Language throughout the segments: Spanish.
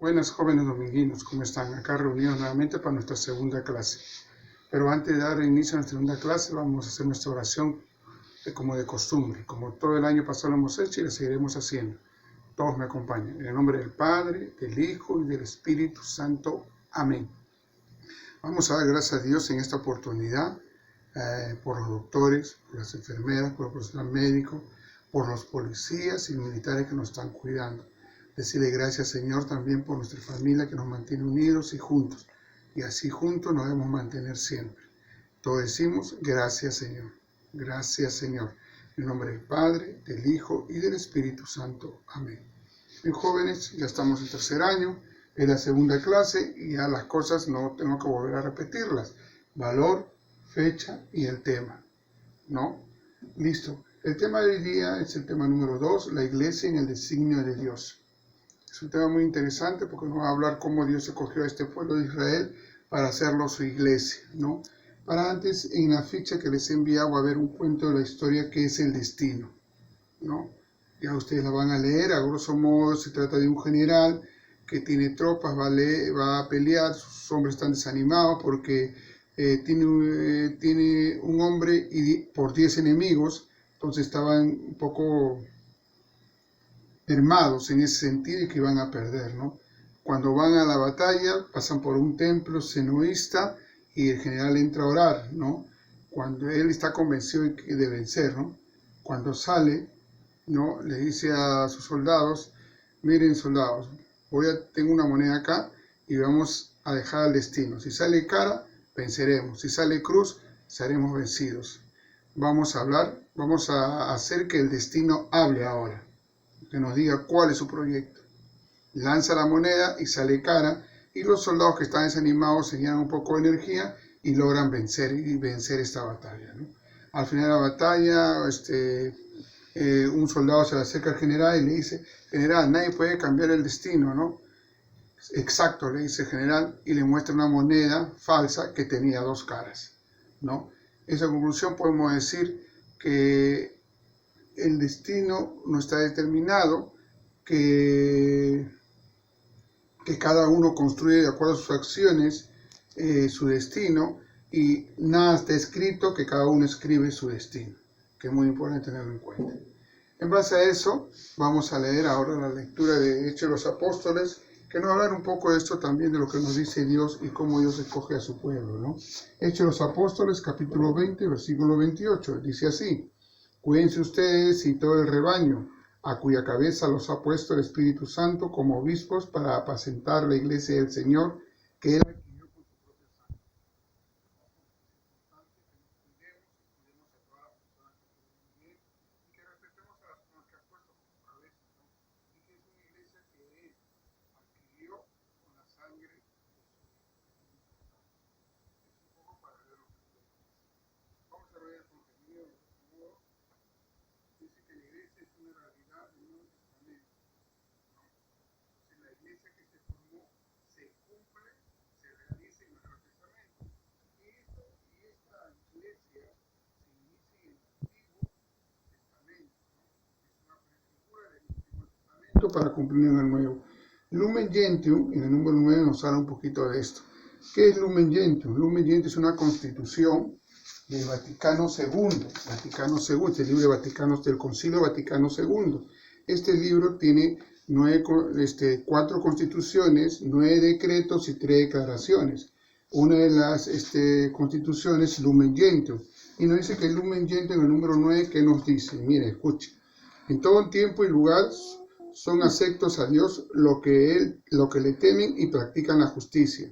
Buenas jóvenes dominguinos, ¿cómo están? Acá reunidos nuevamente para nuestra segunda clase. Pero antes de dar inicio a nuestra segunda clase, vamos a hacer nuestra oración como de costumbre, como todo el año pasado lo hemos hecho y lo seguiremos haciendo. Todos me acompañan. En el nombre del Padre, del Hijo y del Espíritu Santo. Amén. Vamos a dar gracias a Dios en esta oportunidad por los doctores, por las enfermeras, por el personal médico, por los policías y militares que nos están cuidando. Decirle gracias, Señor, también por nuestra familia que nos mantiene unidos y juntos. Y así juntos nos debemos mantener siempre. Todos decimos, gracias, Señor. Gracias, Señor. En nombre del Padre, del Hijo y del Espíritu Santo. Amén. Bien, jóvenes, ya estamos en tercer año. Es la segunda clase y ya las cosas no tengo que volver a repetirlas. Valor, fecha y el tema. ¿No? Listo. El tema de hoy día es el tema número 2, la iglesia en el designio de Dios. Es un tema muy interesante porque nos va a hablar cómo Dios escogió a este pueblo de Israel para hacerlo su iglesia, ¿no? Para antes, en la ficha que les he enviado, va a haber un cuento de la historia que es el destino, ¿no? Ya ustedes la van a leer, a grosso modo se trata de un general que tiene tropas, va a pelear, sus hombres están desanimados porque tiene un hombre por 10 enemigos, entonces estaban un poco armados en ese sentido y que iban a perder, ¿no? Cuando van a la batalla, pasan por un templo senoísta y el general entra a orar, ¿no? Cuando él está convencido de vencer, ¿no? Cuando sale, ¿no? Le dice a sus soldados, miren soldados, tengo una moneda acá y vamos a dejar al destino. Si sale cara, venceremos. Si sale cruz, seremos vencidos. Vamos a hacer que el destino hable ahora, que nos diga cuál es su proyecto. Lanza la moneda y sale cara, y los soldados que están desanimados se llenan un poco de energía y logran vencer esta batalla, ¿no? Al final de la batalla, un soldado se le acerca al general y le dice, general, nadie puede cambiar el destino, ¿no? Exacto, le dice el general, y le muestra una moneda falsa que tenía 2 caras, ¿no? En esa conclusión podemos decir que el destino no está determinado, que cada uno construye de acuerdo a sus acciones su destino, y nada está escrito, que cada uno escribe su destino, que es muy importante tenerlo en cuenta. En base a eso, vamos a leer ahora la lectura de Hechos de los Apóstoles, que nos va a hablar un poco de esto también, de lo que nos dice Dios y cómo Dios escoge a su pueblo, ¿no? Hechos de los Apóstoles, capítulo 20, versículo 28, dice así: Cuídense ustedes y todo el rebaño, a cuya cabeza los ha puesto el Espíritu Santo como obispos para apacentar la iglesia del Señor, que Él adquirió con su propia sangre. Es importante que nos cuidemos a todas las personas que quieren bien y que respetemos a las personas que ha puesto como cabeza, ¿no? Y que es una iglesia que Él adquirió con la sangre de su Espíritu Santo. Es un poco para ver lo que Dios dice. Vamos a ver el contenido de los modos. Dice que la iglesia es una realidad del Nuevo Testamento, ¿no? Entonces la iglesia que se formó se cumple, se realiza en el Nuevo Testamento. Y esta iglesia se inicia en el Antiguo Testamento, ¿no? Es una prefigura del Antiguo Testamento para cumplir en el Nuevo. Lumen Gentium, en el número 9, nos habla un poquito de esto. ¿Qué es Lumen Gentium? Lumen Gentium es una constitución del Vaticano II, este libro de Vaticano, del Concilio Vaticano II. Este libro tiene 4 constituciones, 9 decretos y 3 declaraciones. Una de las constituciones, Lumen Gentium, y nos dice que el Lumen Gentium en el número 9, ¿qué nos dice? Mire, escuche. En todo tiempo y lugar son aceptos a Dios lo que le temen y practican la justicia.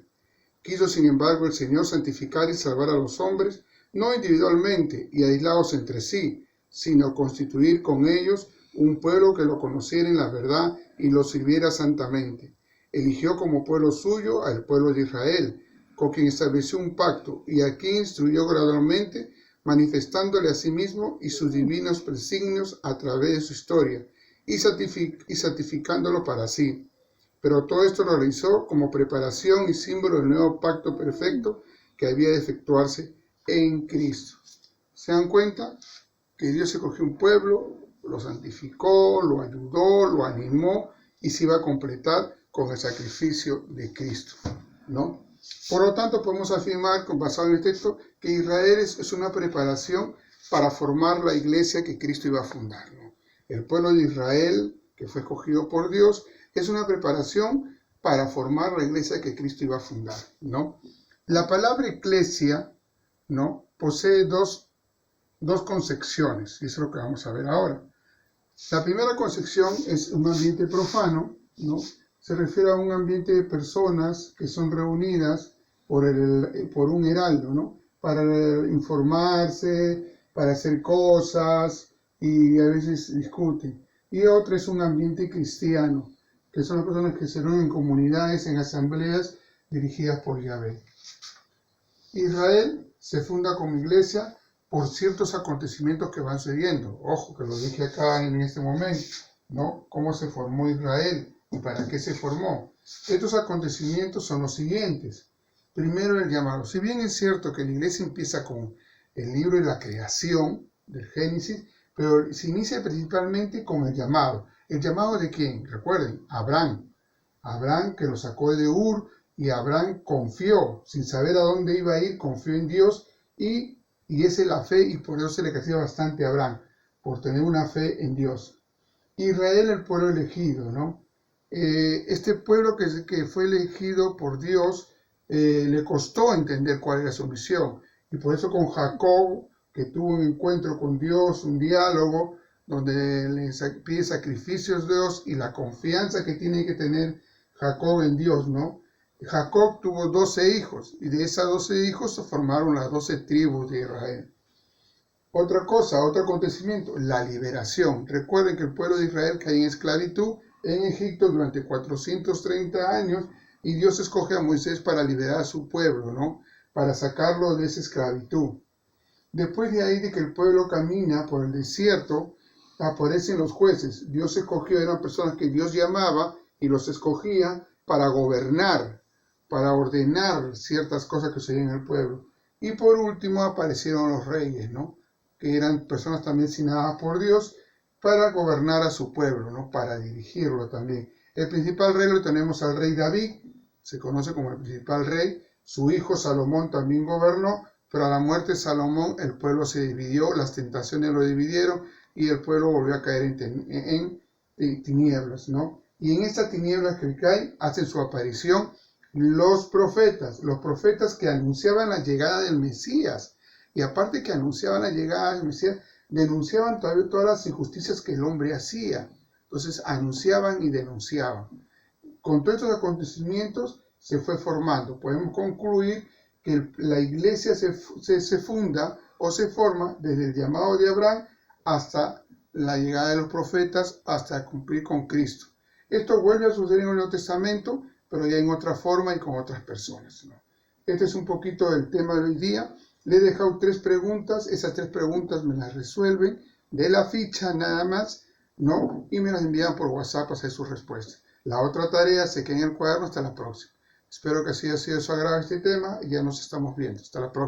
Quiso, sin embargo, el Señor santificar y salvar a los hombres, no individualmente y aislados entre sí, sino constituir con ellos un pueblo que lo conociera en la verdad y lo sirviera santamente. Eligió como pueblo suyo al pueblo de Israel, con quien estableció un pacto, y a quien instruyó gradualmente, manifestándole a sí mismo y sus divinos designios a través de su historia, y santificándolo para sí. Pero todo esto lo realizó como preparación y símbolo del nuevo pacto perfecto que había de efectuarse en Cristo. ¿Se dan cuenta? Que Dios escogió un pueblo, lo santificó, lo ayudó, lo animó y se iba a completar con el sacrificio de Cristo, ¿no? Por lo tanto, podemos afirmar, basado en el texto, que Israel es una preparación para formar la iglesia que Cristo iba a fundar, ¿no? El pueblo de Israel, que fue escogido por Dios, es una preparación para formar la iglesia que Cristo iba a fundar, ¿no? La palabra eclesia, ¿no?, posee dos concepciones, y eso es lo que vamos a ver ahora. La primera concepción es un ambiente profano, ¿no? Se refiere a un ambiente de personas que son reunidas por un heraldo, ¿no?, para informarse, para hacer cosas, y a veces discuten. Y otra es un ambiente cristiano, que son las personas que se reúnen en comunidades, en asambleas dirigidas por Yahvé. Israel se funda como iglesia por ciertos acontecimientos que van sucediendo. Ojo, que lo dije acá en este momento, ¿no? Cómo se formó Israel y para qué se formó. Estos acontecimientos son los siguientes. Primero, el llamado. Si bien es cierto que la iglesia empieza con el libro de la creación, del Génesis, pero se inicia principalmente con el llamado. ¿El llamado de quién? Recuerden, Abraham. Abraham, que lo sacó de Ur, y Abraham confió, sin saber a dónde iba a ir, confió en Dios, y esa es la fe, y por eso se le castiga bastante a Abraham, por tener una fe en Dios. Israel, el pueblo elegido, ¿no? Este pueblo que fue elegido por Dios, le costó entender cuál era su misión, y por eso con Jacob, que tuvo un encuentro con Dios, un diálogo, donde le pide sacrificios a Dios, y la confianza que tiene que tener Jacob en Dios, ¿no? Jacob tuvo 12 hijos, y de esos 12 hijos se formaron las 12 tribus de Israel. Otra cosa, otro acontecimiento, la liberación. Recuerden que el pueblo de Israel cae en esclavitud en Egipto durante 430 años, y Dios escoge a Moisés para liberar a su pueblo, ¿no?, para sacarlo de esa esclavitud. Después de ahí, de que el pueblo camina por el desierto, aparecen los jueces. Dios escogió, eran personas que Dios llamaba y los escogía para gobernar, para ordenar ciertas cosas que sucedían en el pueblo. Y por último aparecieron los reyes, ¿no?, que eran personas también designadas por Dios para gobernar a su pueblo, ¿no?, para dirigirlo también. El principal rey lo tenemos al rey David, se conoce como el principal rey. Su hijo Salomón también gobernó, pero a la muerte de Salomón el pueblo se dividió, las tentaciones lo dividieron y el pueblo volvió a caer en tinieblas, ¿no? Y en estas tinieblas que caen hacen su aparición los profetas que anunciaban la llegada del Mesías. Y aparte que anunciaban la llegada del Mesías, denunciaban todavía todas las injusticias que el hombre hacía. Entonces anunciaban y denunciaban. Con todos estos acontecimientos se fue formando. Podemos concluir que la iglesia se funda o se forma desde el llamado de Abraham hasta la llegada de los profetas, hasta cumplir con Cristo. Esto vuelve a suceder en el Nuevo Testamento, pero ya en otra forma y con otras personas, ¿no? Este es un poquito el tema de hoy día. Le he dejado 3 preguntas. Esas 3 preguntas me las resuelven de la ficha nada más, ¿no?, y me las envían por WhatsApp para hacer sus respuestas. La otra tarea se queda en el cuaderno. Hasta la próxima. Espero que así haya sido de su agrado este tema y ya nos estamos viendo. Hasta la próxima.